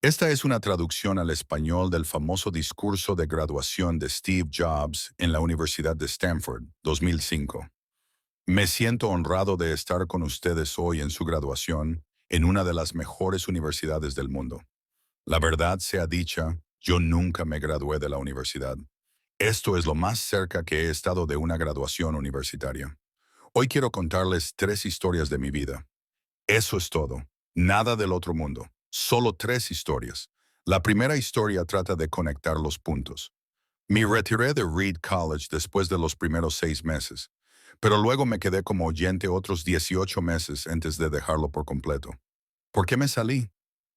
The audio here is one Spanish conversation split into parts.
Esta es una traducción al español del famoso discurso de graduación de Steve Jobs en la Universidad de Stanford, 2005. Me siento honrado de estar con ustedes hoy en su graduación en una de las mejores universidades del mundo. La verdad sea dicha, yo nunca me gradué de la universidad. Esto es lo más cerca que he estado de una graduación universitaria. Hoy quiero contarles 3 historias de mi vida. Eso es todo. Nada del otro mundo. Solo 3 historias. La primera historia trata de conectar los puntos. Me retiré de Reed College después de los primeros 6 meses, pero luego me quedé como oyente otros 18 meses antes de dejarlo por completo. ¿Por qué me salí?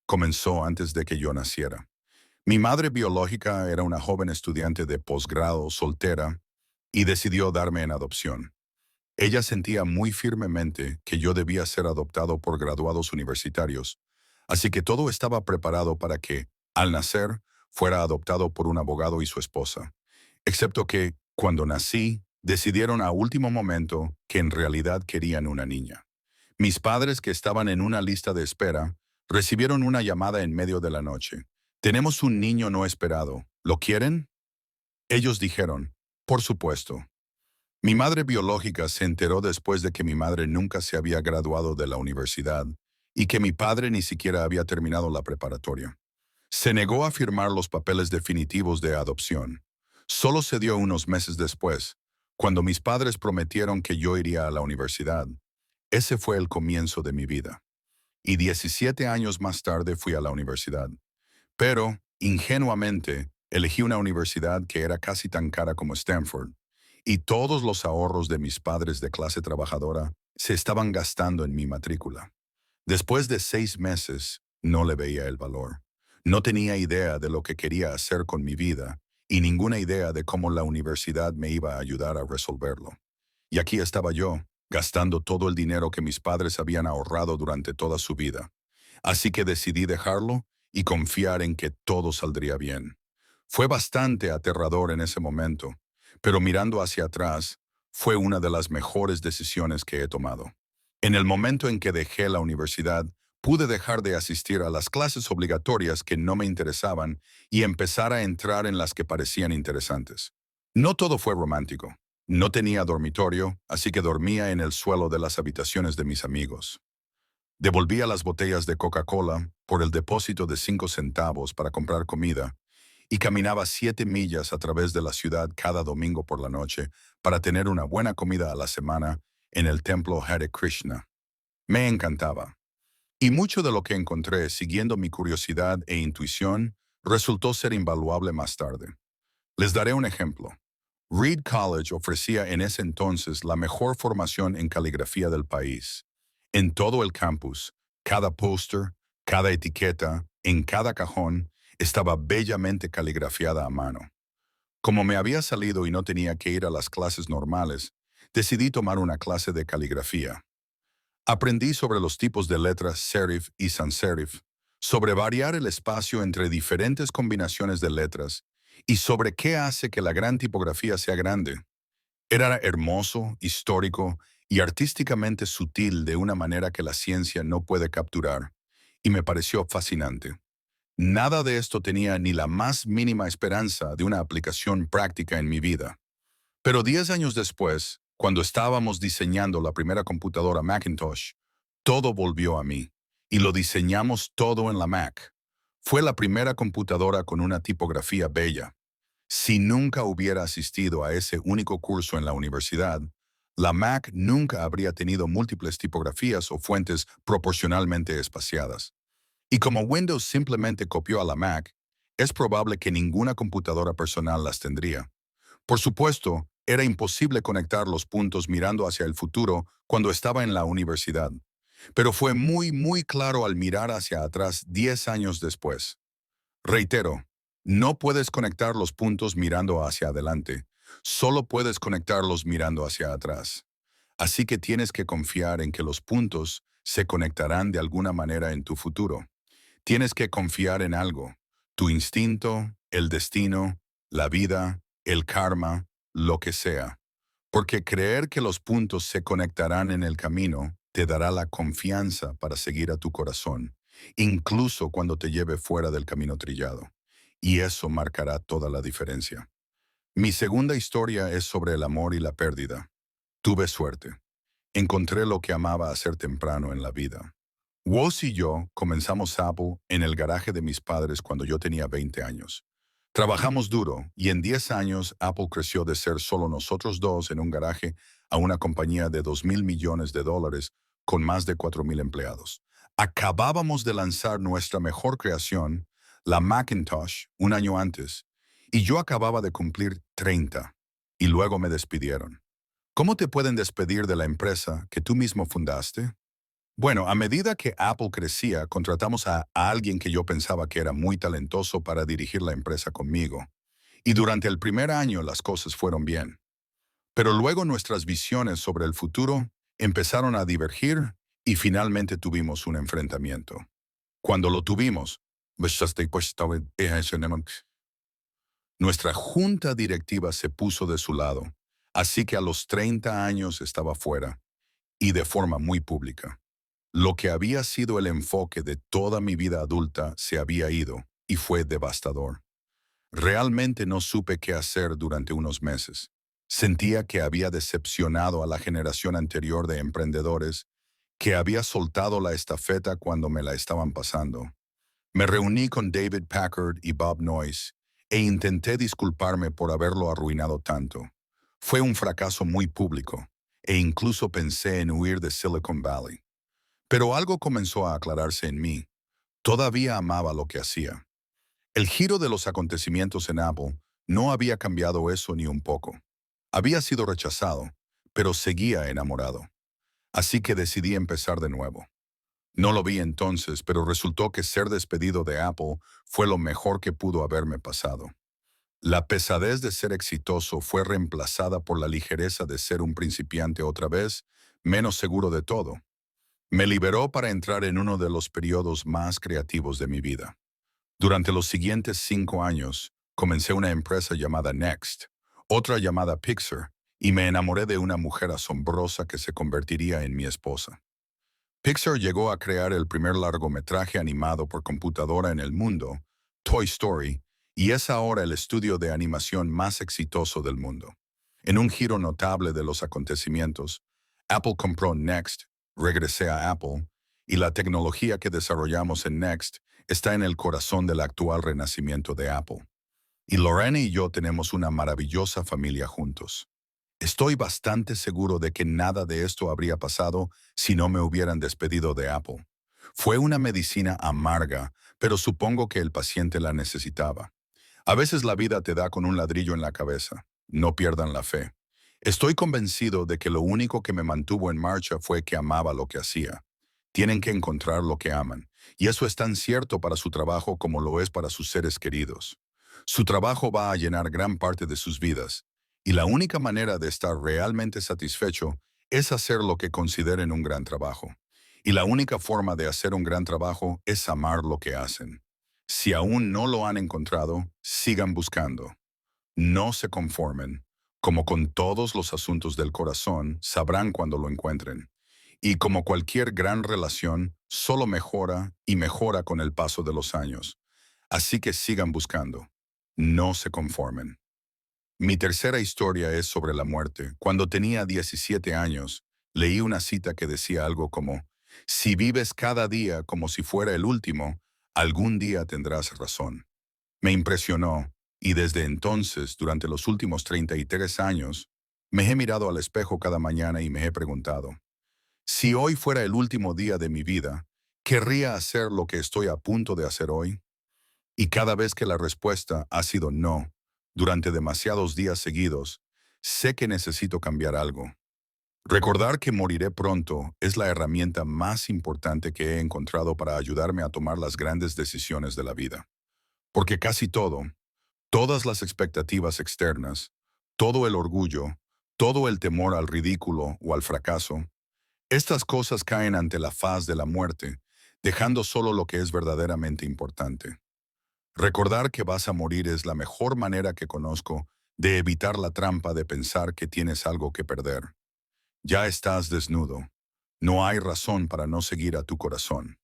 Comenzó antes de que yo naciera. Mi madre biológica era una joven estudiante de posgrado soltera y decidió darme en adopción. Ella sentía muy firmemente que yo debía ser adoptado por graduados universitarios, así que todo estaba preparado para que, al nacer, fuera adoptado por un abogado y su esposa. Excepto que, cuando nací, decidieron a último momento que en realidad querían una niña. Mis padres, que estaban en una lista de espera, recibieron una llamada en medio de la noche. Tenemos un niño no esperado. ¿Lo quieren? Ellos dijeron, por supuesto. Mi madre biológica se enteró después de que mi madre nunca se había graduado de la universidad y que mi padre ni siquiera había terminado la preparatoria. Se negó a firmar los papeles definitivos de adopción. Solo se dio unos meses después, cuando mis padres prometieron que yo iría a la universidad. Ese fue el comienzo de mi vida. Y 17 años más tarde fui a la universidad. Pero, ingenuamente, elegí una universidad que era casi tan cara como Stanford, y todos los ahorros de mis padres de clase trabajadora se estaban gastando en mi matrícula. Después de 6 meses, no le veía el valor. No tenía idea de lo que quería hacer con mi vida y ninguna idea de cómo la universidad me iba a ayudar a resolverlo. Y aquí estaba yo, gastando todo el dinero que mis padres habían ahorrado durante toda su vida. Así que decidí dejarlo y confiar en que todo saldría bien. Fue bastante aterrador en ese momento, pero mirando hacia atrás, fue una de las mejores decisiones que he tomado. En el momento en que dejé la universidad, pude dejar de asistir a las clases obligatorias que no me interesaban y empezar a entrar en las que parecían interesantes. No todo fue romántico. No tenía dormitorio, así que dormía en el suelo de las habitaciones de mis amigos. Devolvía las botellas de Coca-Cola por el depósito de 5 centavos para comprar comida y caminaba 7 millas a través de la ciudad cada domingo por la noche para tener una buena comida a la semana en el templo Hare Krishna. Me encantaba. Y mucho de lo que encontré siguiendo mi curiosidad e intuición resultó ser invaluable más tarde. Les daré un ejemplo. Reed College ofrecía en ese entonces la mejor formación en caligrafía del país. En todo el campus, cada póster, cada etiqueta, en cada cajón, estaba bellamente caligrafiada a mano. Como me había salido y no tenía que ir a las clases normales, decidí tomar una clase de caligrafía. Aprendí sobre los tipos de letras serif y sans serif, sobre variar el espacio entre diferentes combinaciones de letras y sobre qué hace que la gran tipografía sea grande. Era hermoso, histórico y artísticamente sutil de una manera que la ciencia no puede capturar, y me pareció fascinante. Nada de esto tenía ni la más mínima esperanza de una aplicación práctica en mi vida. Pero 10 años después, cuando estábamos diseñando la primera computadora Macintosh, todo volvió a mí, y lo diseñamos todo en la Mac. Fue la primera computadora con una tipografía bella. Si nunca hubiera asistido a ese único curso en la universidad, la Mac nunca habría tenido múltiples tipografías o fuentes proporcionalmente espaciadas. Y como Windows simplemente copió a la Mac, es probable que ninguna computadora personal las tendría. Por supuesto, era imposible conectar los puntos mirando hacia el futuro cuando estaba en la universidad, pero fue muy claro al mirar hacia atrás 10 años después. Reitero, no puedes conectar los puntos mirando hacia adelante, solo puedes conectarlos mirando hacia atrás. Así que tienes que confiar en que los puntos se conectarán de alguna manera en tu futuro. Tienes que confiar en algo, tu instinto, el destino, la vida, el karma, lo que sea. Porque creer que los puntos se conectarán en el camino te dará la confianza para seguir a tu corazón incluso cuando te lleve fuera del camino trillado. Y eso marcará toda la diferencia. Mi segunda historia es sobre el amor y la pérdida. Tuve suerte. Encontré lo que amaba hacer temprano en la vida. Woz y yo comenzamos Apple en el garaje de mis padres cuando yo tenía 20 años. Trabajamos duro y en 10 años Apple creció de ser solo nosotros dos en un garaje a una compañía de $2.000 millones con más de 4.000 empleados. Acabábamos de lanzar nuestra mejor creación, la Macintosh, un año antes, y yo acababa de cumplir 30 y luego me despidieron. ¿Cómo te pueden despedir de la empresa que tú mismo fundaste? Bueno, a medida que Apple crecía, contratamos a alguien que yo pensaba que era muy talentoso para dirigir la empresa conmigo. Y durante el primer año las cosas fueron bien. Pero luego nuestras visiones sobre el futuro empezaron a divergir y finalmente tuvimos un enfrentamiento. Cuando lo tuvimos, nuestra junta directiva se puso de su lado, así que a los 30 años estaba fuera, y de forma muy pública. Lo que había sido el enfoque de toda mi vida adulta se había ido, y fue devastador. Realmente no supe qué hacer durante unos meses. Sentía que había decepcionado a la generación anterior de emprendedores, que había soltado la estafeta cuando me la estaban pasando. Me reuní con David Packard y Bob Noyce e intenté disculparme por haberlo arruinado tanto. Fue un fracaso muy público, e incluso pensé en huir de Silicon Valley. Pero algo comenzó a aclararse en mí. Todavía amaba lo que hacía. El giro de los acontecimientos en Apple no había cambiado eso ni un poco. Había sido rechazado, pero seguía enamorado. Así que decidí empezar de nuevo. No lo vi entonces, pero resultó que ser despedido de Apple fue lo mejor que pudo haberme pasado. La pesadez de ser exitoso fue reemplazada por la ligereza de ser un principiante otra vez, menos seguro de todo. Me liberó para entrar en uno de los periodos más creativos de mi vida. Durante los siguientes 5 años, comencé una empresa llamada Next, otra llamada Pixar, y me enamoré de una mujer asombrosa que se convertiría en mi esposa. Pixar llegó a crear el primer largometraje animado por computadora en el mundo, Toy Story, y es ahora el estudio de animación más exitoso del mundo. En un giro notable de los acontecimientos, Apple compró Next, regresé a Apple, y la tecnología que desarrollamos en Next está en el corazón del actual renacimiento de Apple. Y Lorena y yo tenemos una maravillosa familia juntos. Estoy bastante seguro de que nada de esto habría pasado si no me hubieran despedido de Apple. Fue una medicina amarga, pero supongo que el paciente la necesitaba. A veces la vida te da con un ladrillo en la cabeza. No pierdan la fe. Estoy convencido de que lo único que me mantuvo en marcha fue que amaba lo que hacía. Tienen que encontrar lo que aman, y eso es tan cierto para su trabajo como lo es para sus seres queridos. Su trabajo va a llenar gran parte de sus vidas, y la única manera de estar realmente satisfecho es hacer lo que consideren un gran trabajo. Y la única forma de hacer un gran trabajo es amar lo que hacen. Si aún no lo han encontrado, sigan buscando. No se conformen. Como con todos los asuntos del corazón, sabrán cuando lo encuentren. Y como cualquier gran relación, solo mejora y mejora con el paso de los años. Así que sigan buscando. No se conformen. Mi tercera historia es sobre la muerte. Cuando tenía 17 años, leí una cita que decía algo como, si vives cada día como si fuera el último, algún día tendrás razón. Me impresionó, y desde entonces, durante los últimos 33 años, me he mirado al espejo cada mañana y me he preguntado, si hoy fuera el último día de mi vida, ¿querría hacer lo que estoy a punto de hacer hoy? Y cada vez que la respuesta ha sido no, durante demasiados días seguidos, sé que necesito cambiar algo. Recordar que moriré pronto es la herramienta más importante que he encontrado para ayudarme a tomar las grandes decisiones de la vida. Porque casi todo, todas las expectativas externas, todo el orgullo, todo el temor al ridículo o al fracaso, estas cosas caen ante la faz de la muerte, dejando solo lo que es verdaderamente importante. Recordar que vas a morir es la mejor manera que conozco de evitar la trampa de pensar que tienes algo que perder. Ya estás desnudo. No hay razón para no seguir a tu corazón.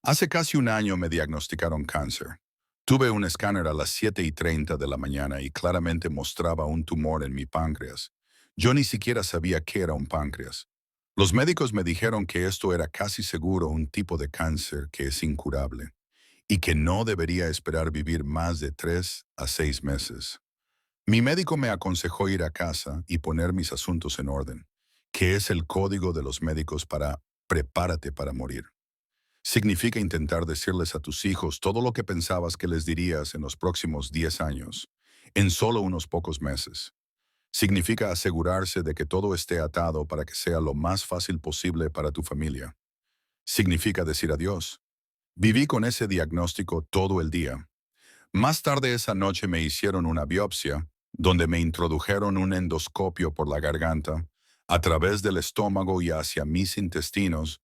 Hace casi un año me diagnosticaron cáncer. Tuve un escáner a las 7:30 de la mañana y claramente mostraba un tumor en mi páncreas. Yo ni siquiera sabía qué era un páncreas. Los médicos me dijeron que esto era casi seguro un tipo de cáncer que es incurable y que no debería esperar vivir más de 3 a 6 meses. Mi médico me aconsejó ir a casa y poner mis asuntos en orden, que es el código de los médicos para prepárate para morir. Significa intentar decirles a tus hijos todo lo que pensabas que les dirías en los próximos 10 años, en solo unos pocos meses. Significa asegurarse de que todo esté atado para que sea lo más fácil posible para tu familia. Significa decir adiós. Viví con ese diagnóstico todo el día. Más tarde esa noche me hicieron una biopsia, donde me introdujeron un endoscopio por la garganta, a través del estómago y hacia mis intestinos,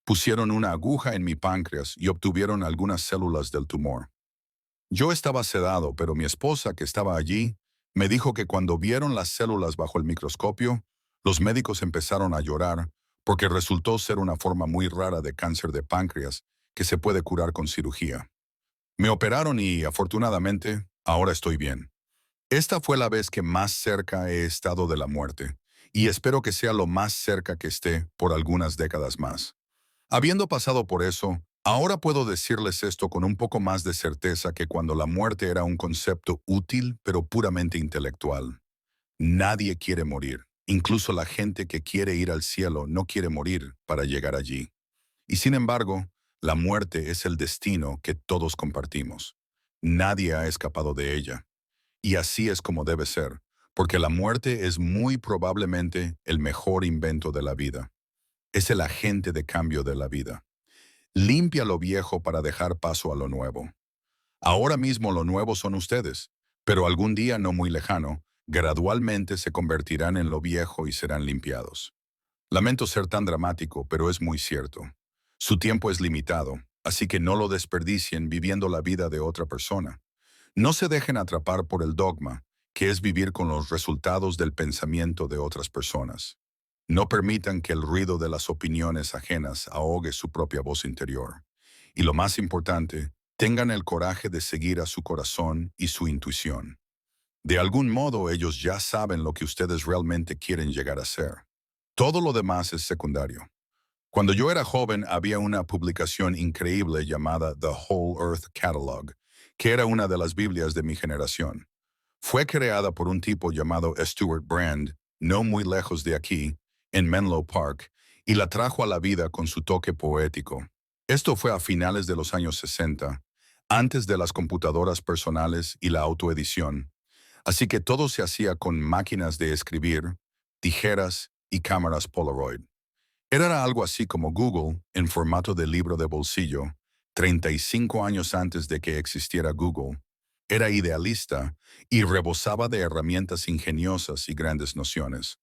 pusieron una aguja en mi páncreas y obtuvieron algunas células del tumor. Yo estaba sedado, pero mi esposa, que estaba allí, me dijo que cuando vieron las células bajo el microscopio, los médicos empezaron a llorar porque resultó ser una forma muy rara de cáncer de páncreas que se puede curar con cirugía. Me operaron y, afortunadamente, ahora estoy bien. Esta fue la vez que más cerca he estado de la muerte, y espero que sea lo más cerca que esté por algunas décadas más. Habiendo pasado por eso, ahora puedo decirles esto con un poco más de certeza que cuando la muerte era un concepto útil pero puramente intelectual. Nadie quiere morir. Incluso la gente que quiere ir al cielo no quiere morir para llegar allí. Y sin embargo, la muerte es el destino que todos compartimos. Nadie ha escapado de ella. Y así es como debe ser, porque la muerte es muy probablemente el mejor invento de la vida. Es el agente de cambio de la vida. Limpia lo viejo para dejar paso a lo nuevo. Ahora mismo lo nuevo son ustedes, pero algún día no muy lejano, gradualmente se convertirán en lo viejo y serán limpiados. Lamento ser tan dramático, pero es muy cierto. Su tiempo es limitado, así que no lo desperdicien viviendo la vida de otra persona. No se dejen atrapar por el dogma, que es vivir con los resultados del pensamiento de otras personas. No permitan que el ruido de las opiniones ajenas ahogue su propia voz interior. Y lo más importante, tengan el coraje de seguir a su corazón y su intuición. De algún modo ellos ya saben lo que ustedes realmente quieren llegar a ser. Todo lo demás es secundario. Cuando yo era joven había una publicación increíble llamada The Whole Earth Catalog, que era una de las Biblias de mi generación. Fue creada por un tipo llamado Stuart Brand, no muy lejos de aquí, en Menlo Park, y la trajo a la vida con su toque poético. Esto fue a finales de los años 60, antes de las computadoras personales y la autoedición, así que todo se hacía con máquinas de escribir, tijeras y cámaras Polaroid. Era algo así como Google en formato de libro de bolsillo, 35 años antes de que existiera Google. Era idealista y rebosaba de herramientas ingeniosas y grandes nociones.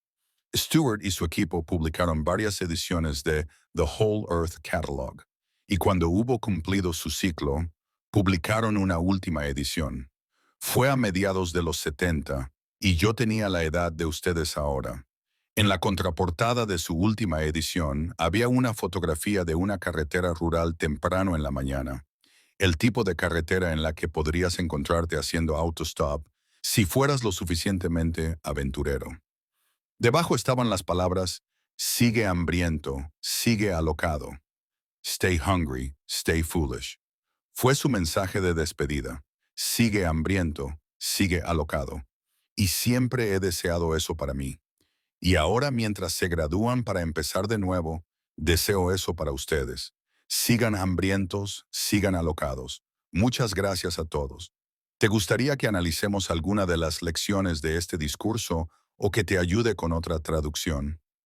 Stewart y su equipo publicaron varias ediciones de The Whole Earth Catalog, y cuando hubo cumplido su ciclo, publicaron una última edición. Fue a mediados de los 70, y yo tenía la edad de ustedes ahora. En la contraportada de su última edición había una fotografía de una carretera rural temprano en la mañana, el tipo de carretera en la que podrías encontrarte haciendo autostop si fueras lo suficientemente aventurero. Debajo estaban las palabras, sigue hambriento, sigue alocado. Stay hungry, stay foolish. Fue su mensaje de despedida. Sigue hambriento, sigue alocado. Y siempre he deseado eso para mí. Y ahora mientras se gradúan para empezar de nuevo, deseo eso para ustedes. Sigan hambrientos, sigan alocados. Muchas gracias a todos. ¿Te gustaría que analicemos alguna de las lecciones de este discurso o que te ayude con otra traducción?